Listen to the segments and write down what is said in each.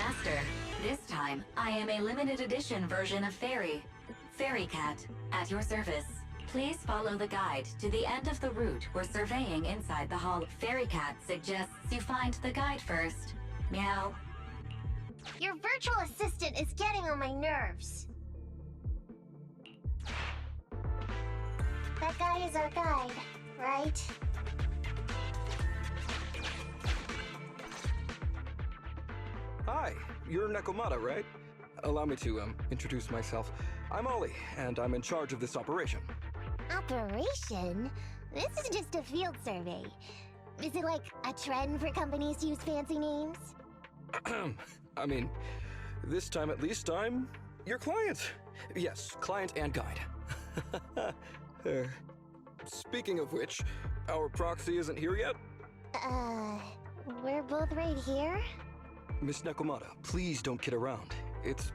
Master. This time, I am a limited edition version of Fairy Cat, at your service. Please follow the guide to the end of the route we're surveying inside the hall. Fairy Cat suggests you find the guide first. Meow. Your virtual assistant is getting on my nerves. That guy is our guide, right? Hi, you're Nekomata, right? Allow me to, introduce myself. I'm Ollie, and I'm in charge of this operation. Operation? This is just a field survey. Is it like a trend for companies to use fancy names? I mean, this time at least I'm your client. Yes, client and guide. Speaking of which, our proxy isn't here yet? We're both right here? Miss Nekomata, please don't kid around. It's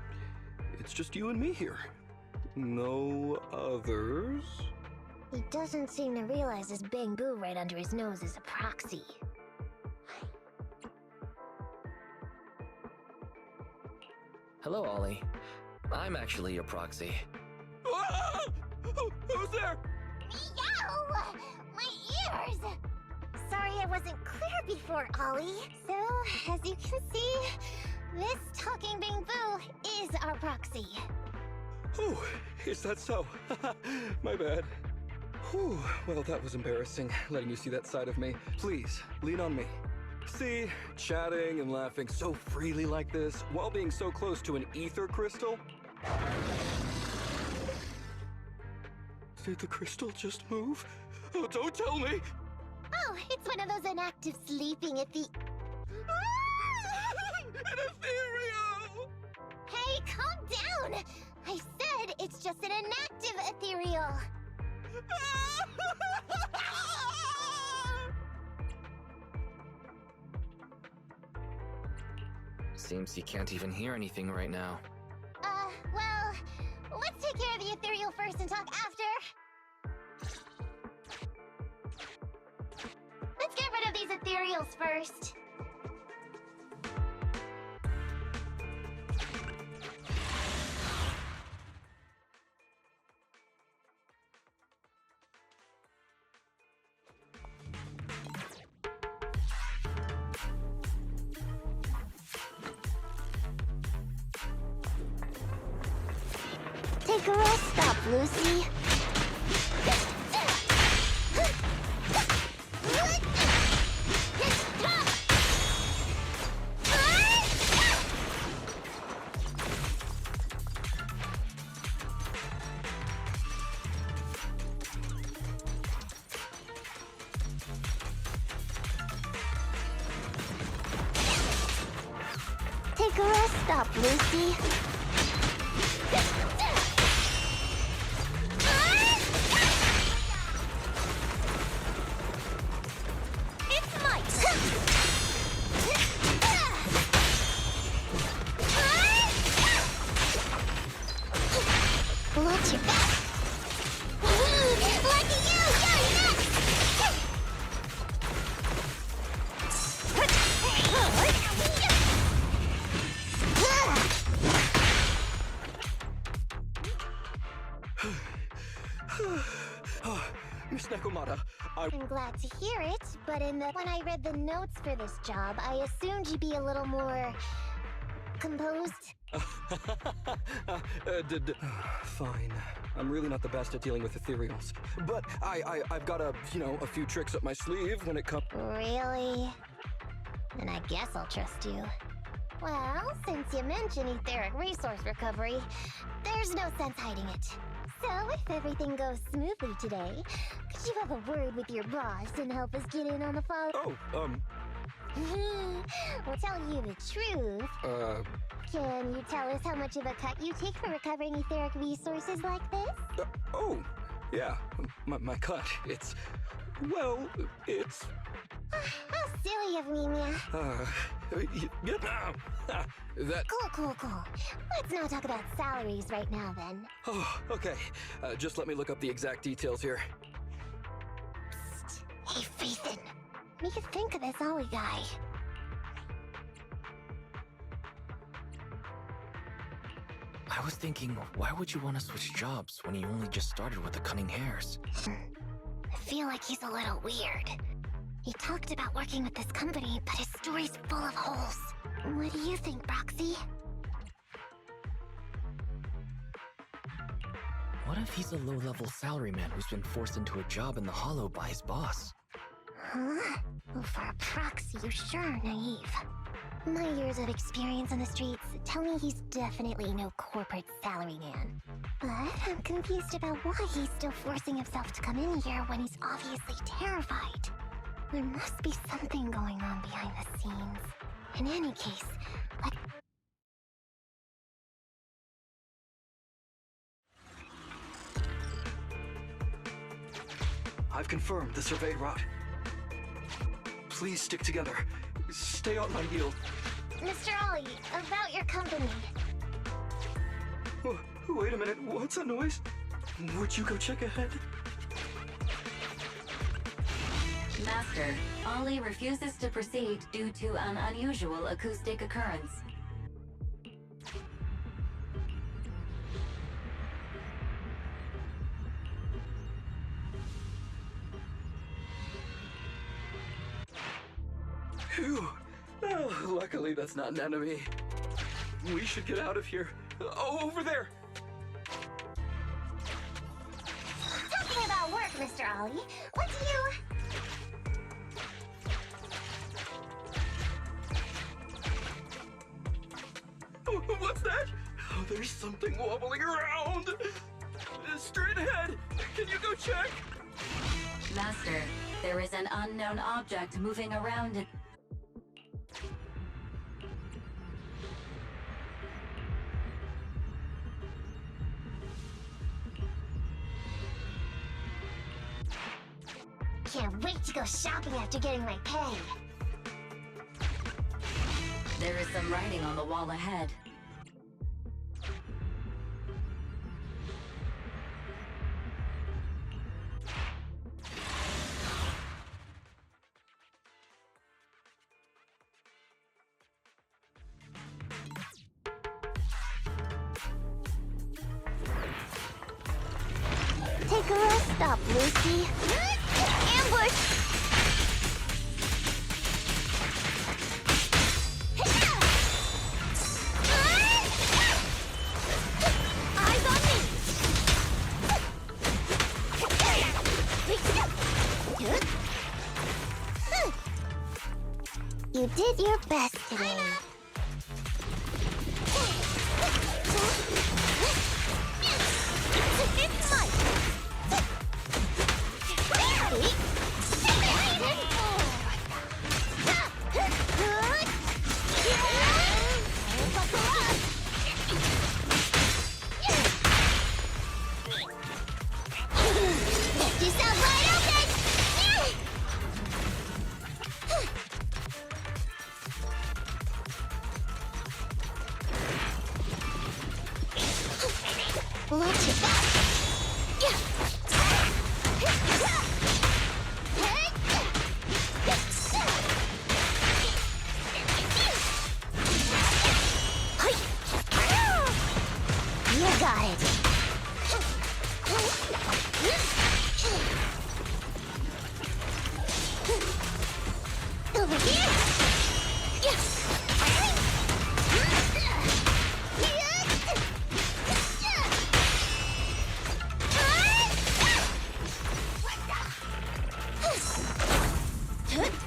just you and me here. No others? He doesn't seem to realize this bamboo right under his nose is a proxy. Hello, Ollie. I'm actually your proxy. Ah! Who's there? Meow! My ears! Sorry I wasn't clear before, Ollie. So, as you can see, this talking bamboo is our proxy. Oh, is that so? My bad. Whew, well, that was embarrassing, letting you see that side of me. Please, lean on me. See, chatting and laughing so freely like this, while being so close to an ether crystal? Did the crystal just move? Oh, don't tell me! Oh, it's one of those inactive sleeping at the... An ethereal! Hey, calm down! I said it's just an inactive ethereal. Seems he can't even hear anything right now. Well, let's take care of the ethereal first and talk after. Let's get rid of these ethereals first. Take a rest stop, Lucy. Take a rest stop, Lucy. Watch your back! Lucky you! You're next! Miss Nekomata, I'm glad to hear it, but when I read the notes for this job, I assumed you'd be a little more... composed? Fine. I'm really not the best at dealing with ethereals. But I've got a few tricks up my sleeve when it comes... Really? Then I guess I'll trust you. Well, since you mentioned etheric resource recovery, there's no sense hiding it. So, if everything goes smoothly today, could you have a word with your boss and help us get in on the fall? Oh, We'll tell you the truth. Can you tell us how much of a cut you take for recovering etheric resources like this? Oh, yeah. My cut, it's... Well, it's... How silly of me, Mia. That... Cool. Let's not talk about salaries right now, then. Oh, okay. Just let me look up the exact details here. Psst. Hey, Ethan. What do you think of this Ollie guy? I was thinking, why would you want to switch jobs when you only just started with the cunning hairs? I feel like he's a little weird. He talked about working with this company, but his story's full of holes. What do you think, Proxy? What if he's a low-level salaryman who's been forced into a job in the Hollow by his boss? Huh? Well, for a Proxy, you sure are naive. My years of experience on the streets tell me he's definitely no corporate salaryman. But I'm confused about why he's still forcing himself to come in here when he's obviously terrified. There must be something going on behind the scenes. In any case, I've confirmed the surveyed route. Please stick together. Stay on my heel. Mr. Ollie, about your company. Oh, wait a minute, what's that noise? Would you go check ahead? Master, Ollie refuses to proceed due to an unusual acoustic occurrence. Phew. Oh, luckily that's not an enemy. We should get out of here. Oh, over there! Talking about work, Mr. Ollie, what do you... Oh, what's that? Oh, there's something wobbling around! Straight ahead! Can you go check? Master, there is an unknown object moving around it. Can't wait to go shopping after getting my pay. There is some writing on the wall ahead. Take a rest stop, Lucy. Ambush! Eyes on me! You did your best today. It's mine! You sound wide open! Watch it back! You got it. Over here.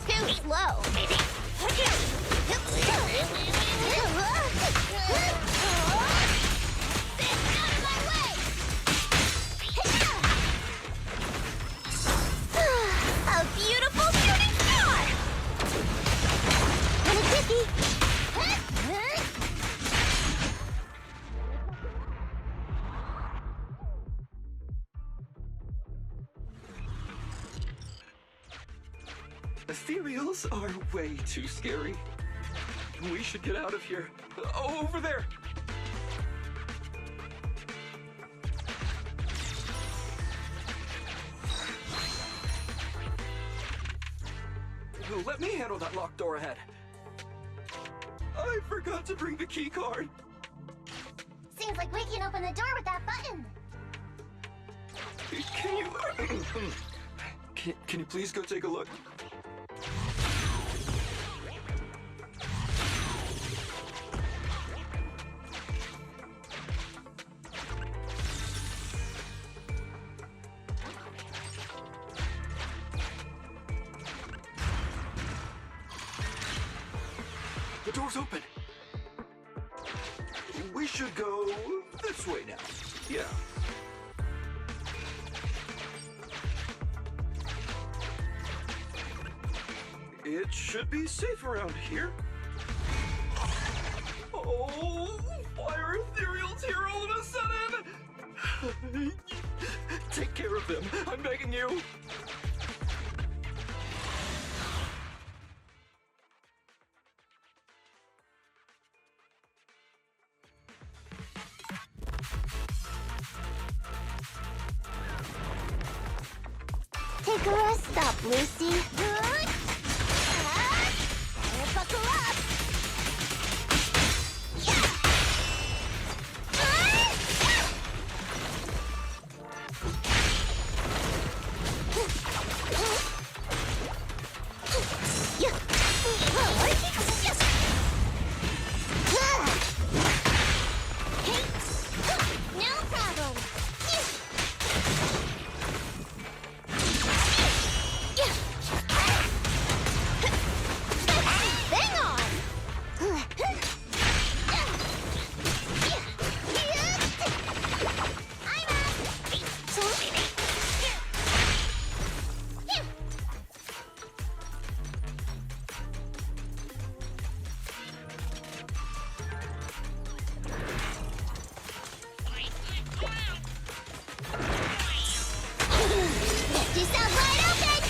Too slow. A beautiful shooting star! And a kippy! Ethereals are way too scary. We should get out of here. Oh, over there! Let me handle that locked door ahead. I forgot to bring the key card. Seems like we can open the door with that button. Can you... can you please go take a look? The door's open. We should go this way now. Yeah. It should be safe around here. Oh, why are ethereals here all of a sudden? Take care of them. I'm begging you. Take a rest stop, Lucy. Good. Better buckle up. No problem. Hang on! I'm This sounds wide open!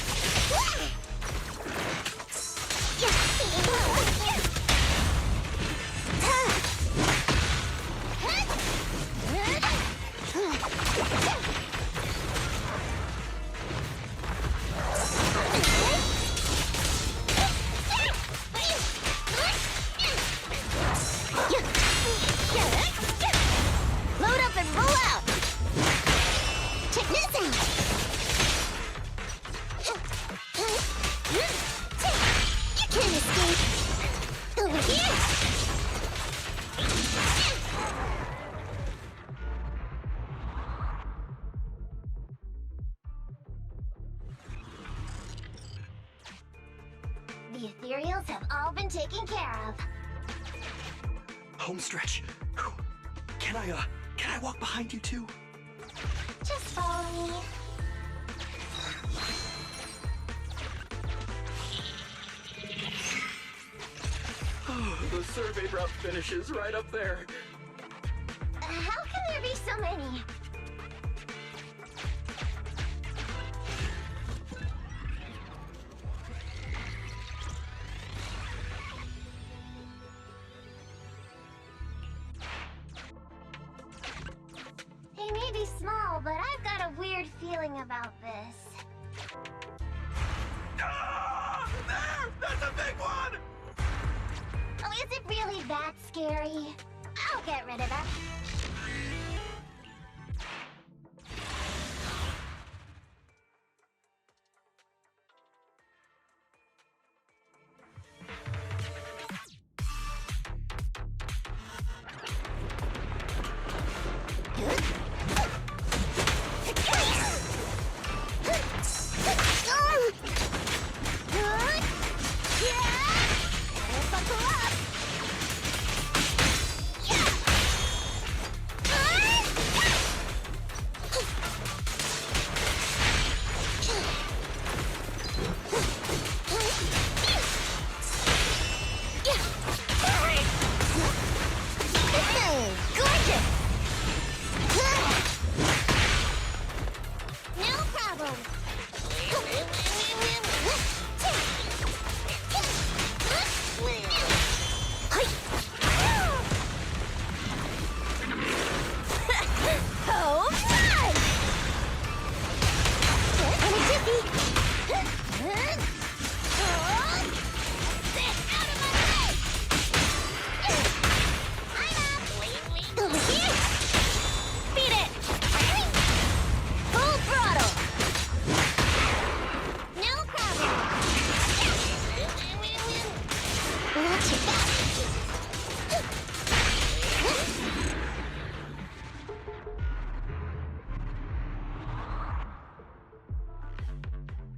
Load up and roll out! Check this out! You can't escape! Over here! The ethereals have all been taken care of. Home stretch. Can I walk behind you too? Just follow me. The survey route finishes right up there. How can there be so many? They may be small, but I've got a weird feeling about this. Ah! There! That's a big one! Oh, is it really that scary? I'll get rid of it. Buckle up!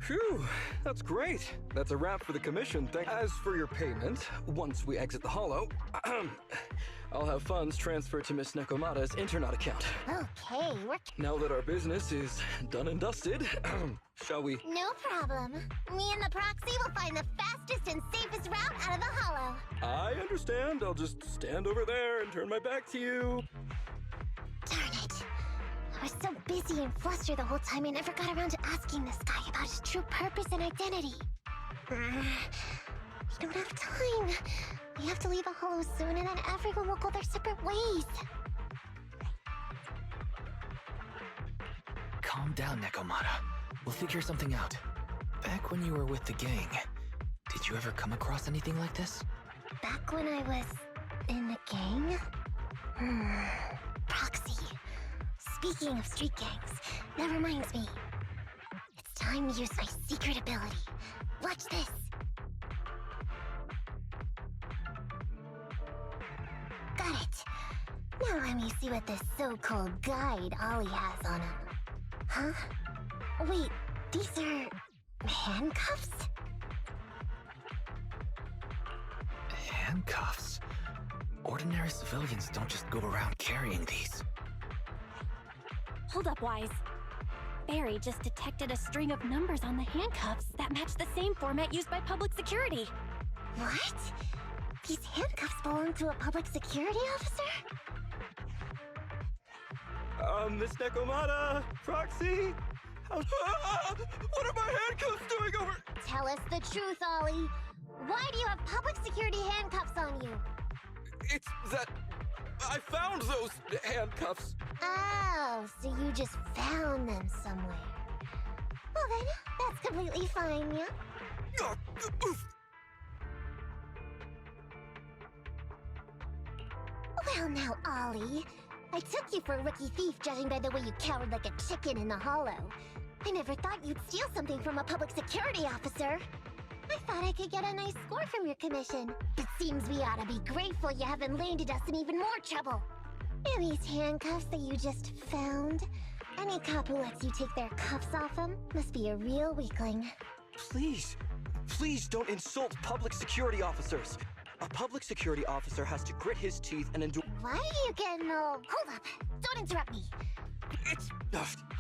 Phew, that's great. That's a wrap for the commission. As for your payment, once we exit the Hollow, I'll have funds transferred to Miss Nekomata's Internet account. Okay, we're... Now that our business is done and dusted, shall we? No problem. Me and the proxy will find the fastest and safest route out of the Hollow. I understand. I'll just stand over there and turn my back to you. Darn it. I was so busy and flustered the whole time I never got around to asking this guy about his true purpose and identity. We don't have time. We have to leave the Hollow soon and then everyone will go their separate ways. Calm down, Nekomata. We'll figure something out. Back when you were with the gang, did you ever come across anything like this? Back when I was in the gang? Proxy. Speaking of street gangs, that reminds me. It's time to use my secret ability. Watch this. Got it. Now let me see what this so-called guide Ollie has on him. Huh? Wait, these are... handcuffs? Handcuffs? Ordinary civilians don't just go around carrying these. Hold up, Wise. Barry just detected a string of numbers on the handcuffs that match the same format used by public security. What? These handcuffs belong to a public security officer? Miss Nekomata, Proxy, what are my handcuffs doing over? Tell us the truth, Ollie. Why do you have public security handcuffs on you? It's that I found those handcuffs. Oh, so you just found them somewhere. Well then, that's completely fine, yeah? Well now, Ollie. I took you for a rookie thief judging by the way you cowered like a chicken in the Hollow. I never thought you'd steal something from a public security officer. I thought I could get a nice score from your commission. But seems we ought to be grateful you haven't landed us in even more trouble. And these handcuffs that you just found? Any cop who lets you take their cuffs off them must be a real weakling. Please don't insult public security officers. A public security officer has to grit his teeth and endure. Why are you getting all... Hold up! Don't interrupt me! It's...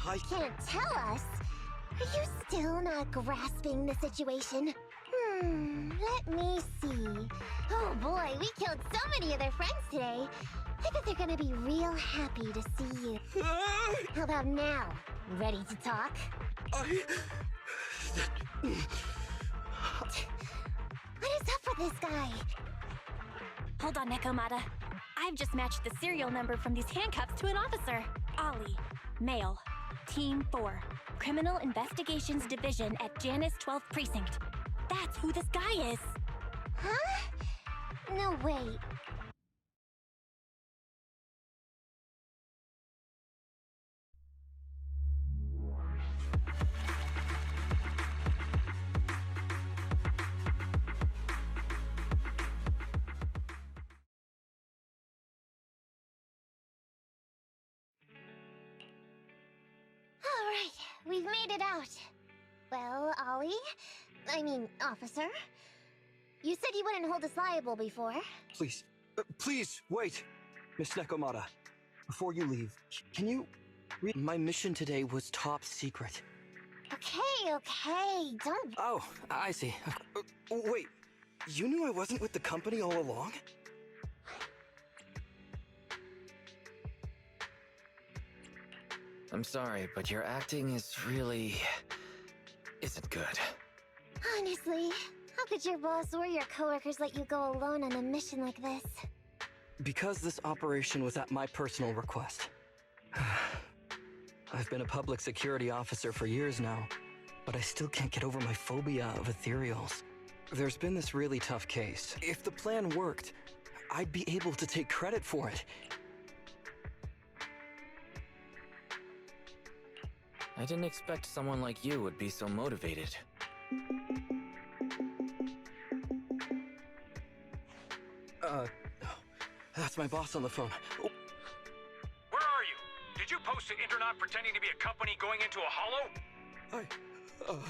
I Can't tell us? Are you still not grasping the situation? Let me see. Oh boy, we killed so many of their friends today. I bet they're gonna be real happy to see you. How about now? Ready to talk? What is up with this guy? Hold on, Nekomata. I've just matched the serial number from these handcuffs to an officer. Ollie, male, Team 4, Criminal Investigations Division at Janus 12th Precinct. That's who this guy is. Huh? No, wait. Alright, we've made it out. Well, Ollie? Officer? You said you wouldn't hold us liable before. Please, wait. Miss Nekomata, before you leave, can you read? My mission today was top secret. Okay, don't... Oh, I see. Wait, you knew I wasn't with the company all along? I'm sorry, but your acting is really... isn't good. Honestly, how could your boss or your coworkers let you go alone on a mission like this? Because this operation was at my personal request. I've been a public security officer for years now, but I still can't get over my phobia of ethereals. There's been this really tough case. If the plan worked, I'd be able to take credit for it. I didn't expect someone like you would be so motivated. That's my boss on the phone. Where are you? Did you post to Internet pretending to be a company going into a hollow? It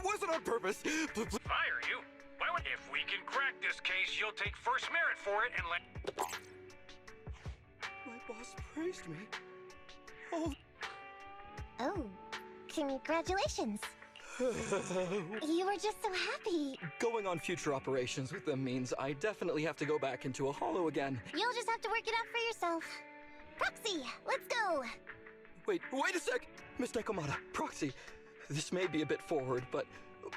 wasn't on purpose. Fire you? Why would... If we can crack this case, you'll take first merit for it and let... My boss praised me. Oh. Oh, congratulations. You were just so happy. Going on future operations with them means I definitely have to go back into a hollow again. You'll just have to work it out for yourself. Proxy, let's go. Wait a sec! Miss Nekomata, Proxy, this may be a bit forward, but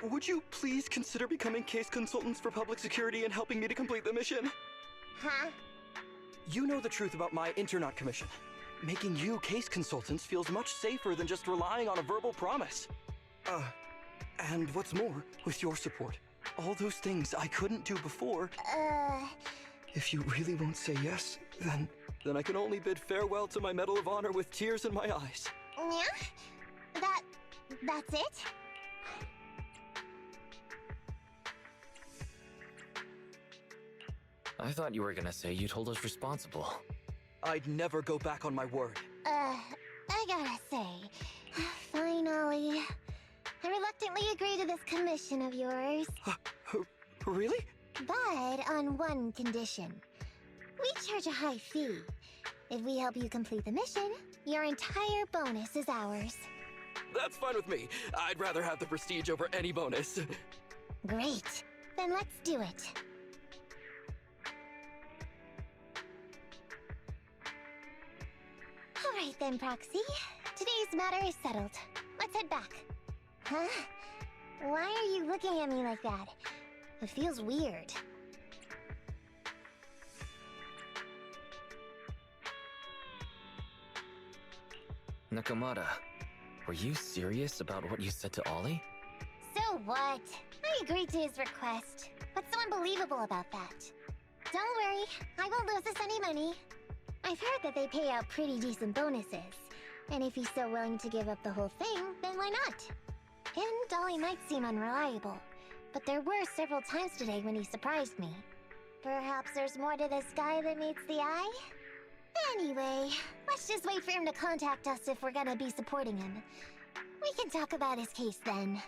would you please consider becoming case consultants for public security and helping me to complete the mission? Huh? You know the truth about my internat commission. Making you case consultants feels much safer than just relying on a verbal promise. And what's more, with your support, all those things I couldn't do before... If you really won't say yes, then I can only bid farewell to my Medal of Honor with tears in my eyes. Yeah? That's it? I thought you were gonna say you'd hold us responsible. I'd never go back on my word. I gotta say, fine, Ollie. I reluctantly agree to this commission of yours. Really? But on one condition. We charge a high fee. If we help you complete the mission, your entire bonus is ours. That's fine with me. I'd rather have the prestige over any bonus. Great. Then let's do it. Alright then, Proxy. Today's matter is settled. Let's head back. Huh? Why are you looking at me like that? It feels weird. Nekomata, were you serious about what you said to Ollie? So what? I agreed to his request. What's so unbelievable about that? Don't worry, I won't lose us any money. I've heard that they pay out pretty decent bonuses. And if he's so willing to give up the whole thing, then why not? And Ollie might seem unreliable, but there were several times today when he surprised me. Perhaps there's more to this guy than meets the eye? Anyway, let's just wait for him to contact us if we're gonna be supporting him. We can talk about his case then.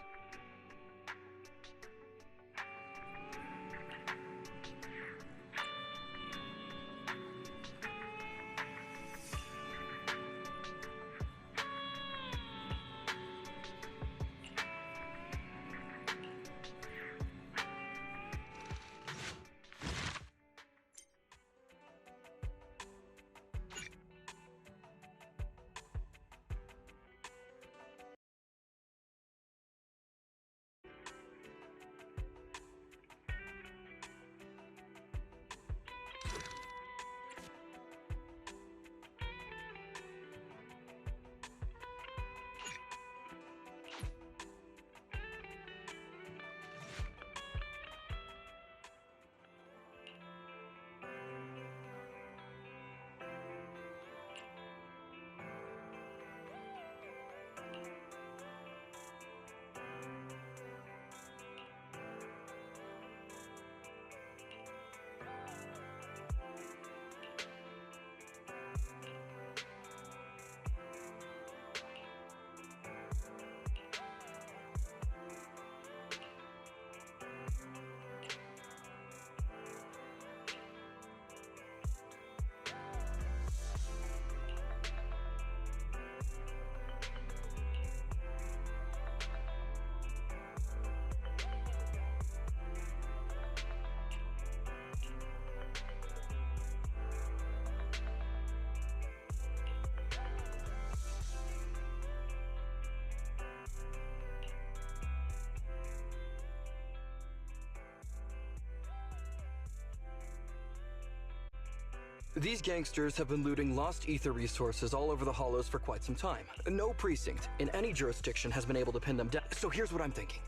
These gangsters have been looting lost ether resources all over the hollows for quite some time. No precinct in any jurisdiction has been able to pin them down. So here's what I'm thinking.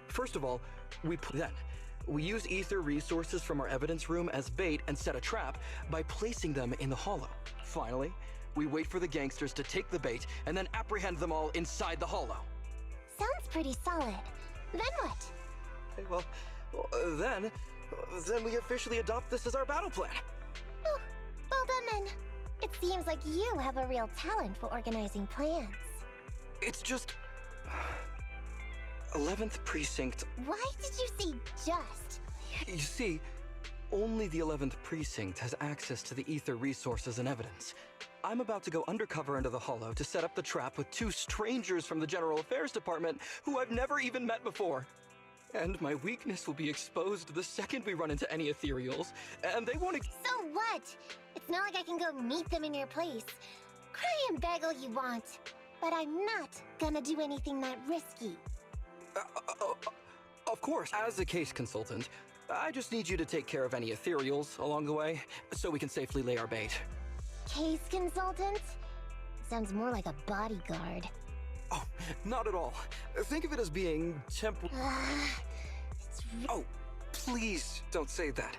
First of all, we use ether resources from our evidence room as bait and set a trap by placing them in the hollow. Finally, we wait for the gangsters to take the bait and then apprehend them all inside the hollow. Sounds pretty solid. Then what? Okay, well, then we officially adopt this as our battle plan. Oh, well done then. It seems like you have a real talent for organizing plans. It's just, 11th Precinct. Why did you say just? You see, only the 11th Precinct has access to the ether resources and evidence. I'm about to go undercover into the Hollow to set up the trap with two strangers from the General Affairs Department who I've never even met before. And my weakness will be exposed the second we run into any ethereals, and they won't So what? It's not like I can go meet them in your place. Cry and beg all you want, but I'm not gonna do anything that risky. Of course, as a case consultant, I just need you to take care of any ethereals along the way, so we can safely lay our bait. Case consultant? Sounds more like a bodyguard. Oh, not at all. Think of it as being Oh, please don't say that.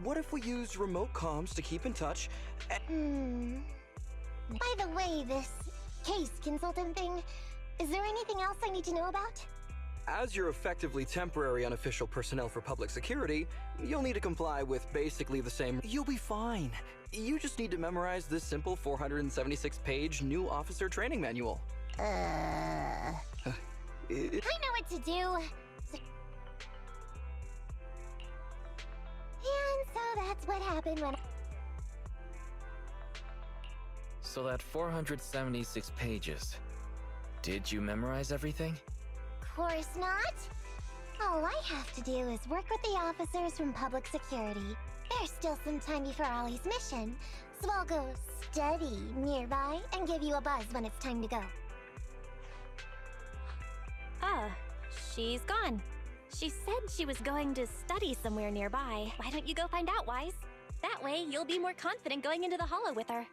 What if we use remote comms to keep in touch? By the way, this case consultant thing, is there anything else I need to know about? As you're effectively temporary unofficial personnel for public security, you'll need to comply with basically the same. You'll be fine. You just need to memorize this simple 476-page new officer training manual. I know what to do. And so that's what happened when... So that 476 pages. Did you memorize everything? Course not. All I have to do is work with the officers from public security. There's still some time before Ollie's mission, so I'll go study nearby and give you a buzz when it's time to go. She's gone. She said she was going to study somewhere nearby. Why don't you go find out, Wise? That way, you'll be more confident going into the Hollow with her.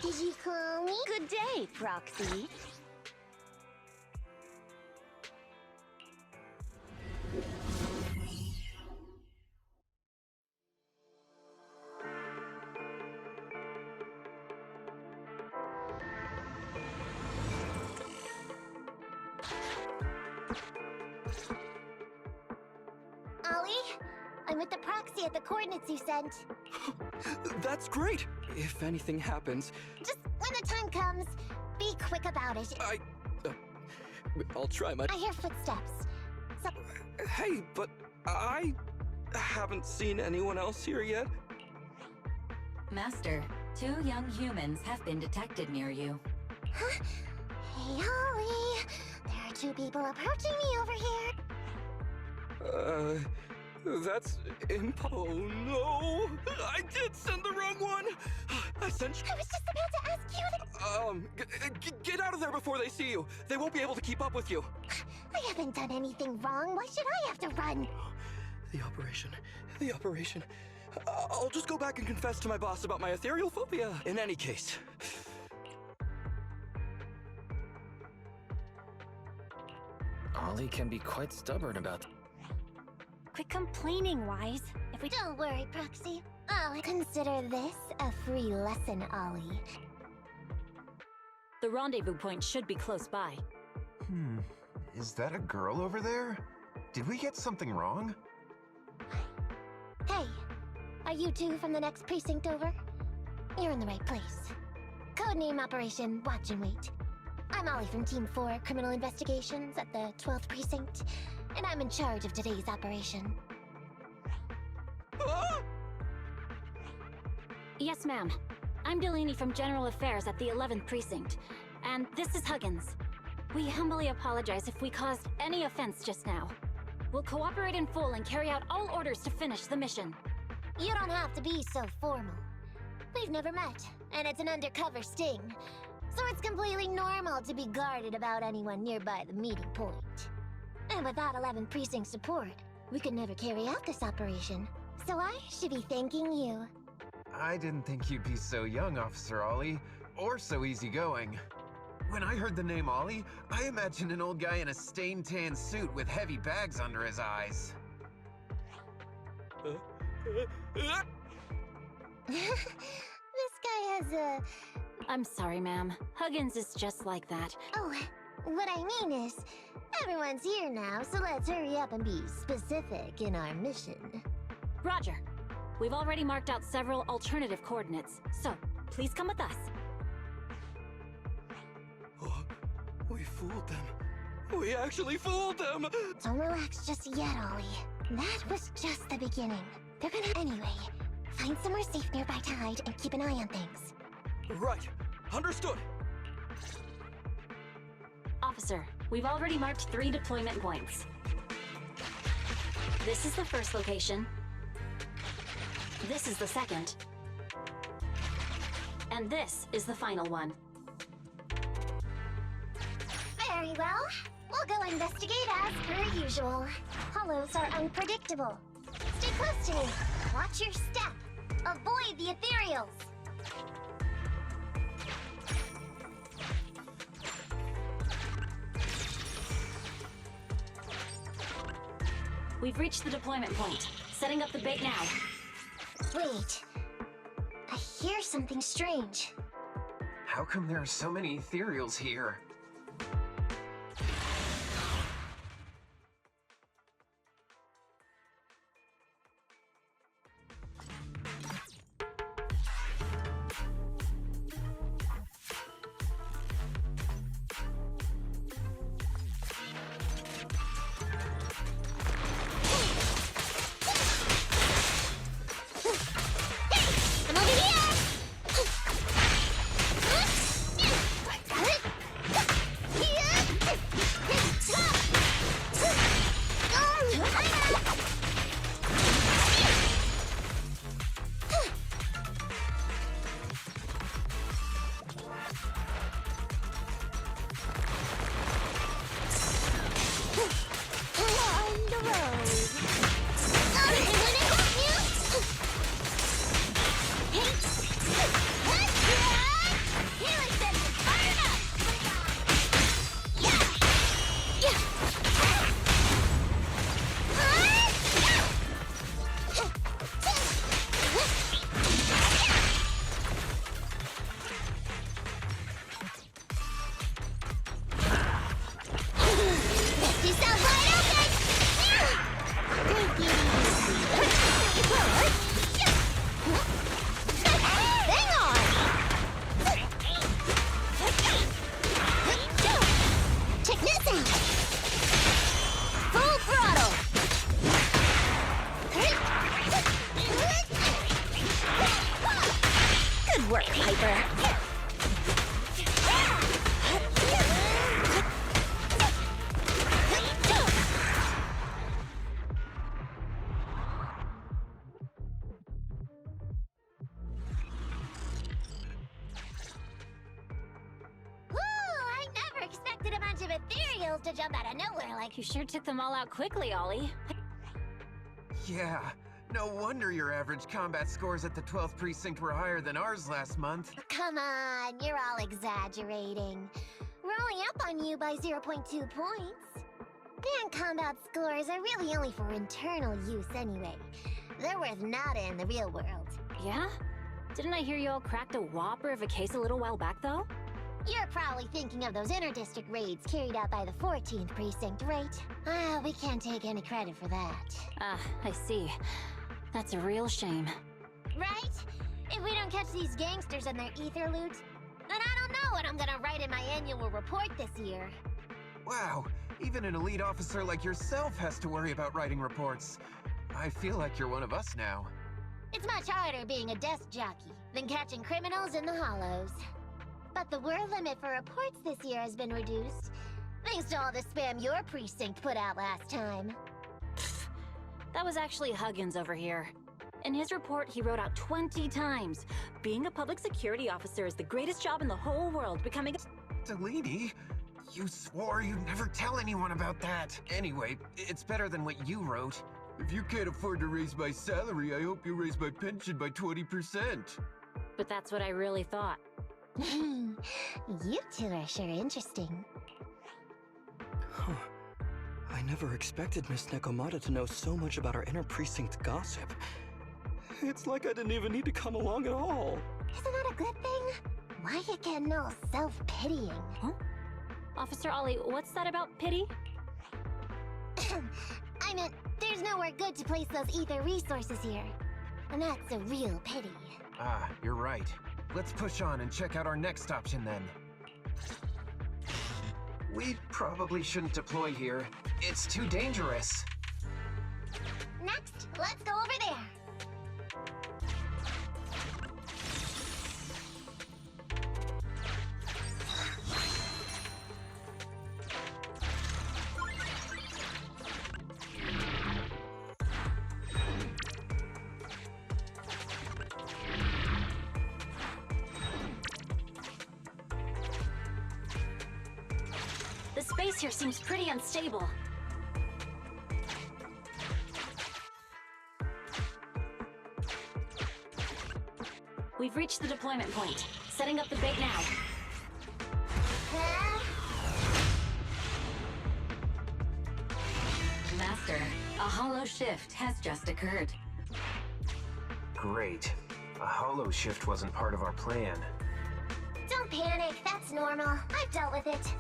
Did you call me? Good day, Proxy. Ollie, I'm with the proxy at the coordinates you sent. That's great! If anything happens, Just when the time comes, be quick about it. I'll try my... I hear footsteps. So, Hey, but I haven't seen anyone else here yet. Master, 2 young humans have been detected near you. huh? Hey, Ollie. There are 2 people approaching me over here. That's oh no! I did send the wrong one! I sent... I was just about to ask you that. Get out of there before they see you! They won't be able to keep up with you! I haven't done anything wrong. Why should I have to run? The operation. I'll just go back and confess to my boss about my ethereal phobia. In any case. Ollie can be quite stubborn about... Quit complaining, Wise. If we Don't worry, Proxy. I'll consider this a free lesson, Ollie. The rendezvous point should be close by. Is that a girl over there? Did we get something wrong? Hey, are you 2 from the next precinct over? You're in the right place. Codename Operation Watch and Wait. I'm Ollie from Team 4 Criminal Investigations at the 12th Precinct, and I'm in charge of today's operation. Yes, ma'am. I'm Delaney from General Affairs at the 11th Precinct, and this is Huggins. We humbly apologize if we caused any offense just now. We'll cooperate in full and carry out all orders to finish the mission. You don't have to be so formal. We've never met, and it's an undercover sting, so it's completely normal to be guarded about anyone nearby the meeting point. And without 11th Precinct support, we could never carry out this operation. So I should be thanking you. I didn't think you'd be so young, Officer Ollie, or so easygoing. When I heard the name Ollie, I imagined an old guy in a stained tan suit with heavy bags under his eyes. This guy has a... I'm sorry, ma'am. Huggins is just like that. Oh, what I mean is, everyone's here now, so let's hurry up and be specific in our mission. Roger. We've already marked out several alternative coordinates, so please come with us. Oh, we fooled them. We actually fooled them! Don't relax just yet, Ollie. That was just the beginning. They're gonna... Anyway, find somewhere safe nearby to hide and keep an eye on things. Right. Understood. Officer, we've already marked 3 deployment points. This is the first location. This is the second. And this is the final one. Very well. We'll go investigate as per usual. Hollows are unpredictable. Stay close to me. Watch your step. Avoid the ethereals. We've reached the deployment point. Setting up the bait now. Wait. I hear something strange. How come there are so many ethereals here? I'm over here! On the road. Anyone help you? Hey! Good work, Piper. I never expected a bunch of ethereals to jump out of nowhere like... You sure took them all out quickly, Ollie. Yeah, no wonder your average combat scores at the 12th precinct were higher than ours last month. Come on, you're all exaggerating. We're only up on you by 0.2 points. And combat scores are really only for internal use anyway. They're worth nada in the real world. Yeah? Didn't I hear you all cracked a whopper of a case a little while back, though? You're probably thinking of those inter-district raids carried out by the 14th precinct, right? We can't take any credit for that. Ah, I see. That's a real shame. Right? If we don't catch these gangsters and their ether loot, then I don't know what I'm gonna write in my annual report this year. Wow, even an elite officer like yourself has to worry about writing reports. I feel like you're one of us now. It's much harder being a desk jockey than catching criminals in the hollows. But the word limit for reports this year has been reduced, thanks to all the spam your precinct put out last time. That was actually Huggins over here. In his report, he wrote out 20 times. Being a public security officer is the greatest job in the whole world. Becoming a... Delaney, you swore you'd never tell anyone about that. Anyway, it's better than what you wrote. If you can't afford to raise my salary, I hope you raise my pension by 20%. But that's what I really thought. You two are sure interesting. Huh. I never expected Miss Nekomata to know so much about our inter-precinct gossip. It's like I didn't even need to come along at all. Isn't that a good thing? Why you getting all self-pitying? Huh? Officer Ollie, what's that about pity? I meant, there's nowhere good to place those ether resources here. And that's a real pity. Ah, you're right. Let's push on and check out our next option then. We probably shouldn't deploy here. It's too dangerous. Next, let's go over there. The space here seems pretty unstable. We've reached the deployment point. Setting up the bait now. Master, a hollow shift has just occurred. Great. A hollow shift wasn't part of our plan. Don't panic, that's normal. I've dealt with it.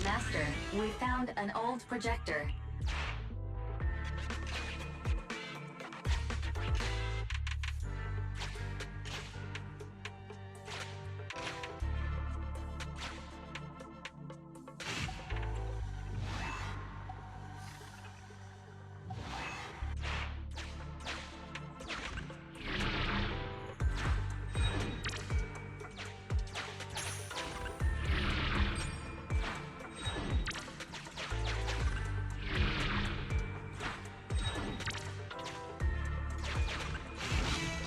Master, we found an old projector.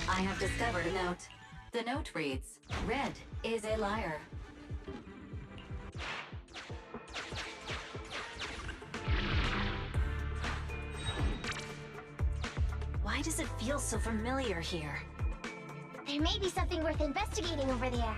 I have discovered a note. The note reads, "Red is a liar." Why does it feel so familiar here? There may be something worth investigating over there.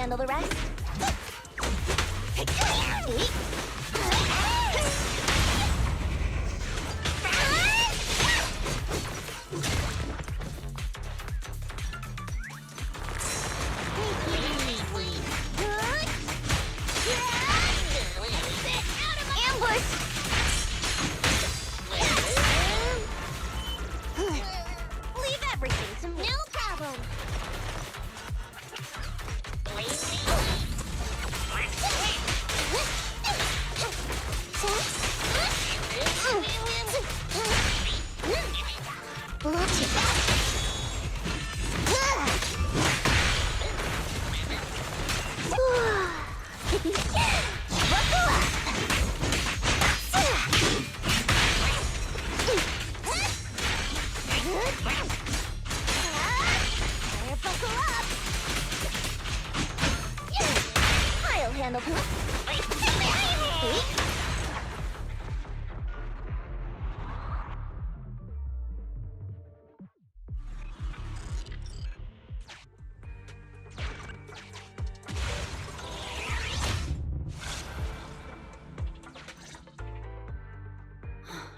handle the rest. Leave everything to me. No problem. I'll handle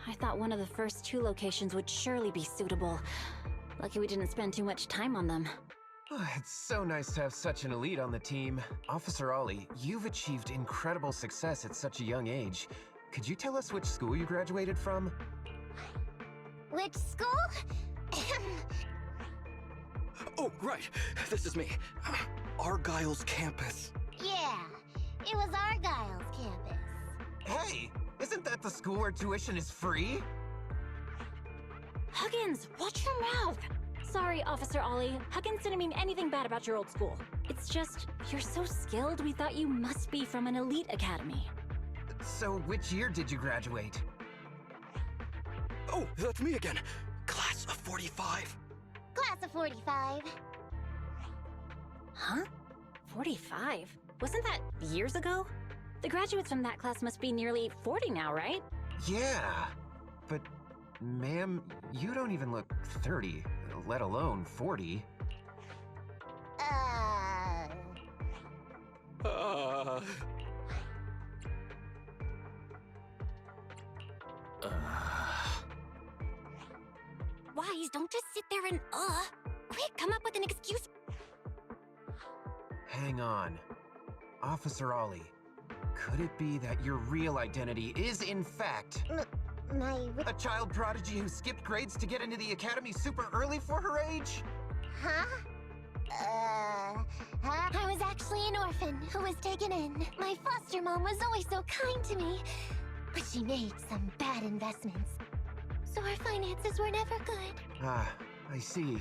I thought one of the first 2 locations would surely be suitable. Lucky we didn't spend too much time on them. It's so nice to have such an elite on the team. Officer Ollie, you've achieved incredible success at such a young age. Could you tell us which school you graduated from? Which school? Oh, right. This is me. Argyle's campus. Yeah, it was Argyle's campus. Hey, isn't that the school where tuition is free? Huggins, watch your mouth! Sorry, Officer Ollie. Huggins didn't mean anything bad about your old school. It's just, you're so skilled, we thought you must be from an elite academy. So which year did you graduate? Oh, that's me again. Class of 45. Class of 45. Huh? 45? Wasn't that years ago? The graduates from that class must be nearly 40 now, right? Yeah, but ma'am, you don't even look 30, let alone 40. Wise, don't just sit there and Quick, come up with an excuse. Hang on. Officer Ollie, could it be that your real identity is in fact a child prodigy who skipped grades to get into the academy super early for her age? Huh? I was actually an orphan who was taken in. My foster mom was always so kind to me, but she made some bad investments. So our finances were never good. Ah, I see.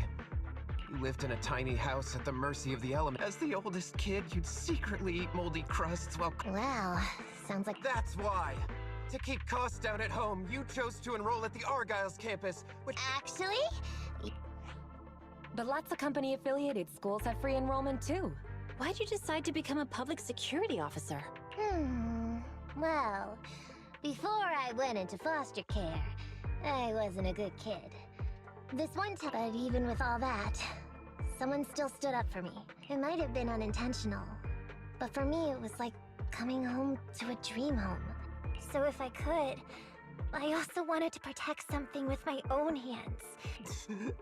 You lived in a tiny house at the mercy of the elements. As the oldest kid, you'd secretly eat moldy crusts while... Wow, sounds like... That's why! To keep costs down at home, you chose to enroll at the Argyle's campus, which... Actually? But lots of company-affiliated schools have free enrollment too. Why'd you decide to become a public security officer? Well, before I went into foster care, I wasn't a good kid. This one time, but even with all that, someone still stood up for me. It might have been unintentional, but for me it was like coming home to a dream home. So if I could, I also wanted to protect something with my own hands.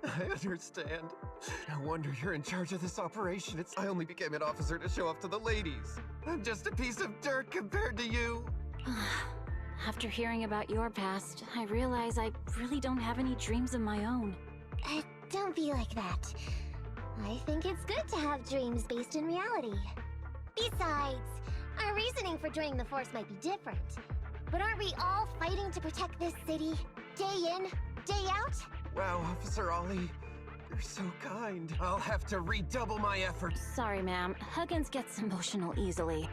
I understand. No wonder you're in charge of this operation. I only became an officer to show off to the ladies. I'm just a piece of dirt compared to you. After hearing about your past, I realize I really don't have any dreams of my own. Don't be like that. I think it's good to have dreams based in reality. Besides, our reasoning for joining the Force might be different. But aren't we all fighting to protect this city, day in, day out? Wow, Officer Ollie, you're so kind. I'll have to redouble my efforts. Sorry, ma'am. Huggins gets emotional easily.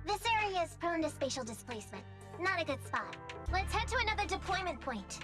This area is prone to spatial displacement. Not a good spot. Let's head to another deployment point.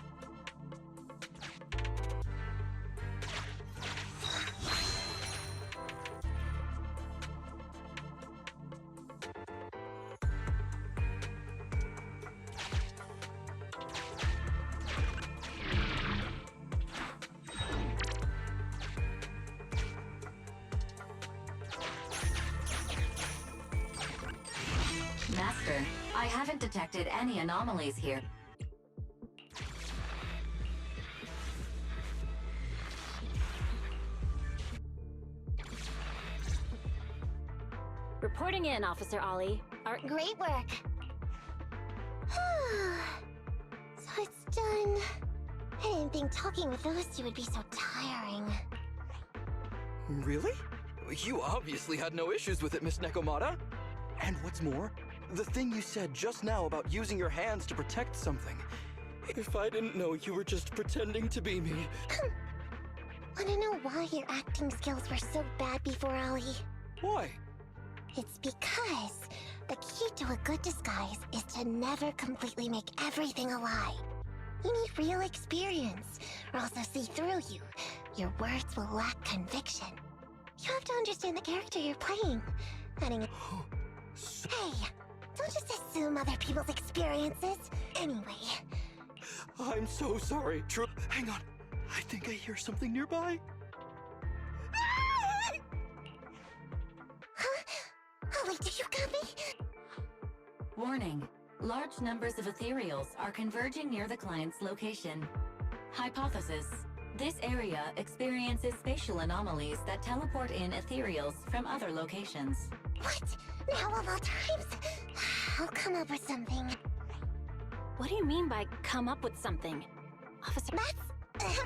Master, I haven't detected any anomalies here. Reporting in, Officer Ollie. Great work. So it's done. I didn't think talking with those two would be so tiring. Really? You obviously had no issues with it, Miss Nekomata. And what's more, the thing you said just now about using your hands to protect something. If I didn't know you were just pretending to be me. Wanna know why your acting skills were so bad before, Ollie? Why? It's because the key to a good disguise is to never completely make everything a lie. You need real experience, or else they'll see through you. Your words will lack conviction. You have to understand the character you're playing. Adding Hey, don't just assume other people's experiences. Anyway. I'm so sorry. True. Hang on. I think I hear something nearby. Huh? Ollie, do you copy? Warning. Large numbers of ethereals are converging near the client's location. Hypothesis. This area experiences spatial anomalies that teleport in ethereals from other locations. What? Now of all times? I'll come up with something. What do you mean by come up with something? Officer... That's...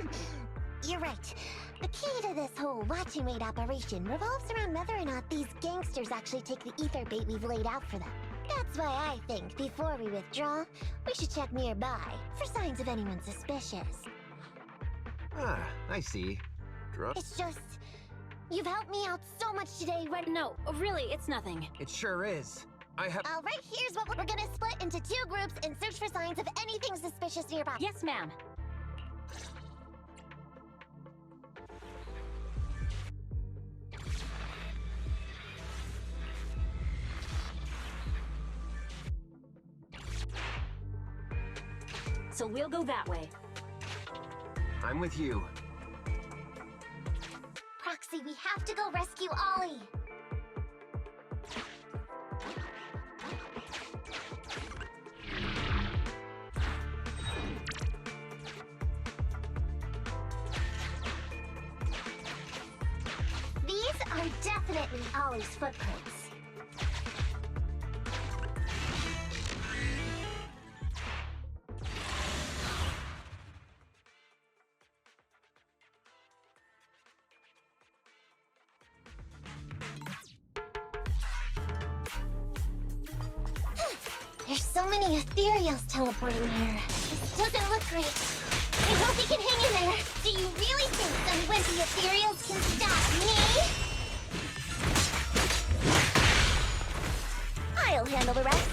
You're right. The key to this whole watch and wait operation revolves around whether or not these gangsters actually take the ether bait we've laid out for them. That's why I think, before we withdraw, we should check nearby for signs of anyone suspicious. Ah, I see. It's just... You've helped me out so much today, No, really, it's nothing. It sure is. I have... Alright, here's what we're gonna split into 2 groups and search for signs of anything suspicious nearby. Yes, ma'am. So we'll go that way. I'm with you. Proxy, we have to go rescue Ollie! These are definitely Ollie's footprints. There's so many ethereals teleporting here. This doesn't look great. I hope he can hang in there. Do you really think some wimpy ethereals can stop me? I'll handle the rest.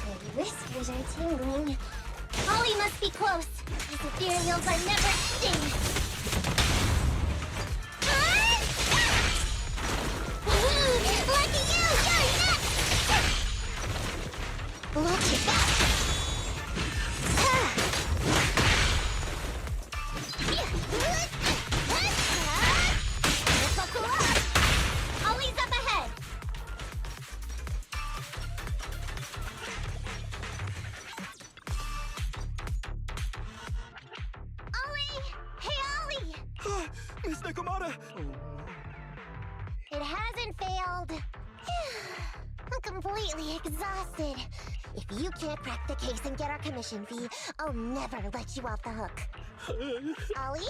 My whiskers are tingling. Ollie must be close. These ethereals are never sting. Lucky you! You're next! Watch it back! Buckle up! Ollie's up ahead! Ollie! Hey, Ollie! Miss Nekomata! Oh, no. It hasn't failed. I'm completely exhausted. If you can't crack the case and get our commission fee, I'll never let you off the hook. Ollie?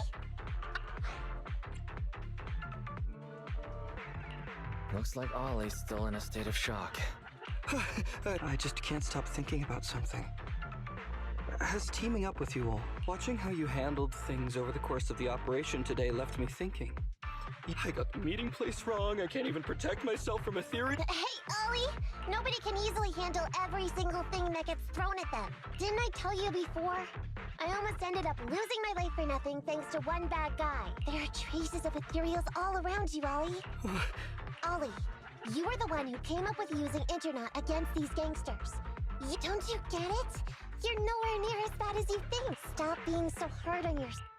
Looks like Ollie's still in a state of shock. I just can't stop thinking about something. As teaming up with you all, watching how you handled things over the course of the operation today left me thinking. I got the meeting place wrong, I can't even protect myself from ethereal. Hey, Ollie! Nobody can easily handle every single thing that gets thrown at them. Didn't I tell you before? I almost ended up losing my life for nothing thanks to one bad guy. There are traces of ethereals all around you, Ollie. Ollie, you were the one who came up with using Internet against these gangsters. Don't you get it? You're nowhere near as bad as you think. Stop being so hard on yourself.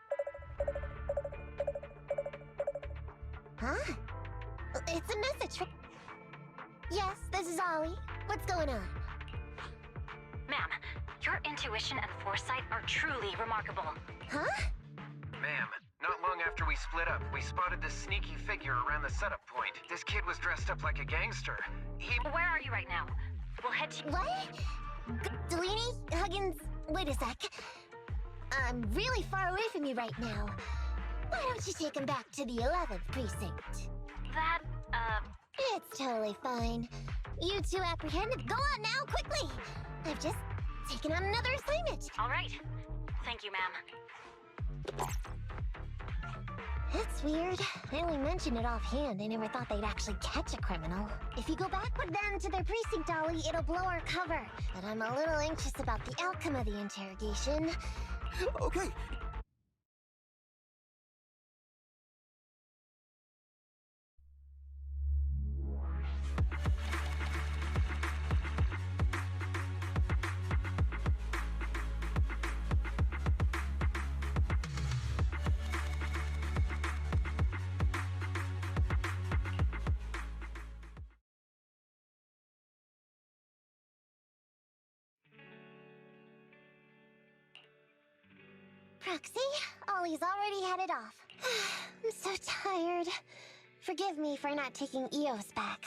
Huh? It's a message from... Yes, this is Ollie. What's going on? Ma'am, your intuition and foresight are truly remarkable. Huh? Ma'am, not long after we split up, we spotted this sneaky figure around the setup point. This kid was dressed up like a gangster. Where are you right now? We'll head to... What? Delaney? Huggins? Wait a sec. I'm really far away from you right now. Why don't you take him back to the 11th precinct? That, It's totally fine. You two apprehended. Go on now, quickly! I've just taken on another assignment. all right. Thank you, ma'am. That's weird. I only mentioned it offhand. I never thought they'd actually catch a criminal. If you go back with them to their precinct, Ollie, it'll blow our cover. But I'm a little anxious about the outcome of the interrogation. Okay. Proxy, Ollie's already headed off. I'm so tired. Forgive me for not taking EOS back.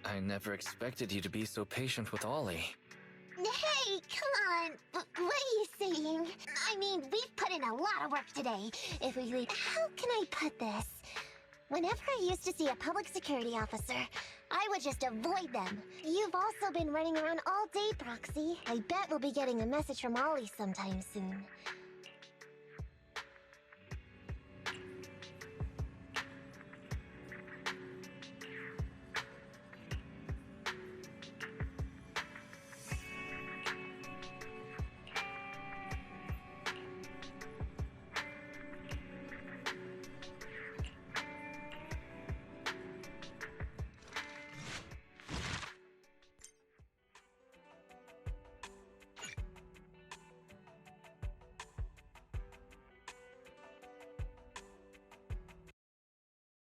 I never expected you to be so patient with Ollie. Hey, come on. What are you saying? I mean, we've put in a lot of work today. If we leave... How can I put this? Whenever I used to see a public security officer, I would just avoid them. You've also been running around all day, Proxy. I bet we'll be getting a message from Ollie sometime soon.